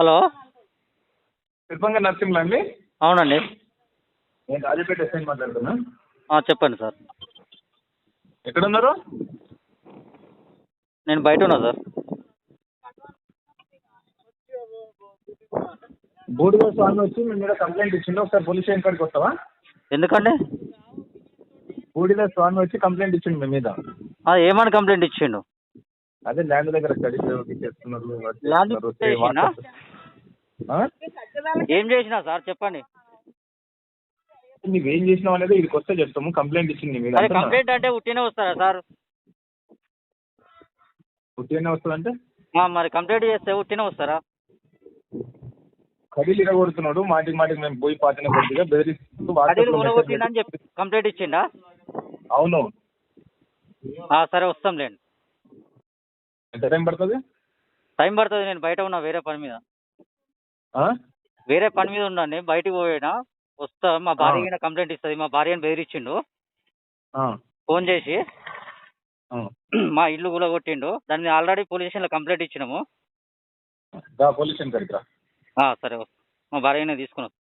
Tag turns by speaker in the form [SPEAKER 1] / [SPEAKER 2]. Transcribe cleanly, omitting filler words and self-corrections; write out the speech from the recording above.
[SPEAKER 1] Hello,
[SPEAKER 2] శిల్పంగా Narasimhulu అండి.
[SPEAKER 1] అవునండి.
[SPEAKER 2] నేను రాజపేట ఎస్ఐ మాట్లాడుతున్నా.
[SPEAKER 1] చెప్పండి సార్.
[SPEAKER 2] ఎక్కడున్నారు?
[SPEAKER 1] నేను బయట ఉన్నా సార్.
[SPEAKER 2] బూడిద స్వామి వచ్చి మీ మీద కంప్లైంట్ ఇచ్చిండు, ఒకసారి పోలీస్ స్టేషన్ కాడికి వస్తావా?
[SPEAKER 1] ఎందుకండి?
[SPEAKER 2] బూడిద స్వామి వచ్చి కంప్లైంట్ ఇచ్చిండు మీ మీద.
[SPEAKER 1] ఏమని కంప్లైంట్ ఇచ్చిండు?
[SPEAKER 2] అదే ల్యాండ్ దగ్గర స్టడీస్ చేస్తున్నారు,
[SPEAKER 1] ల్యాండ్ చేసినా?
[SPEAKER 2] ఆ?
[SPEAKER 1] ఏం చేసినా సార్ చెప్పండి.
[SPEAKER 2] నువ్వేం చేసినావు అనేది ఇక్కడికి వస్తే చెప్తాము. కంప్లైంట్ ఇచ్చింది మీ మీద.
[SPEAKER 1] అరే కంప్లైంట్ అంటే ఉట్టినే వస్తారా సార్?
[SPEAKER 2] ఉట్టిగానే వస్తుందంటే
[SPEAKER 1] మరి కంప్లైంట్ చేస్తే ఉట్టినే వస్తారా?
[SPEAKER 2] కడీలు ఇరగొడుతున్నాడు, మాటికి మాటికి మేము పోయి పాతిన కొద్దిగా బెదిరిస్తూ
[SPEAKER 1] కడీలు కొనగొట్టిండని చెప్పి కంప్లైంట్ ఇచ్చిండా?
[SPEAKER 2] అవును.
[SPEAKER 1] సరే వస్తాంలేండి.
[SPEAKER 2] ఎంత టైం పడుతుంది?
[SPEAKER 1] టైం పడుతుంది, నేను బయట ఉన్నా వేరే పని మీద.
[SPEAKER 2] ఆ?
[SPEAKER 1] వేరే పని మీద ఉండండి, బయటికి పోయినా వస్తా. మా భార్య కంప్లైంట్ ఇస్తుంది. మా భార్యను బెదిరించిండు ఫోన్ చేసి. మా ఇల్లు కూలగొట్టిండు. దాన్ని ఆల్రెడీ పోలీస్ స్టేషన్లో కంప్లైంట్ ఇచ్చినాము.
[SPEAKER 2] పోలీస్ స్టేషన్ కాడికి రా.
[SPEAKER 1] సరే వస్తా. మా భార్యనే తీసుకుని వస్తా.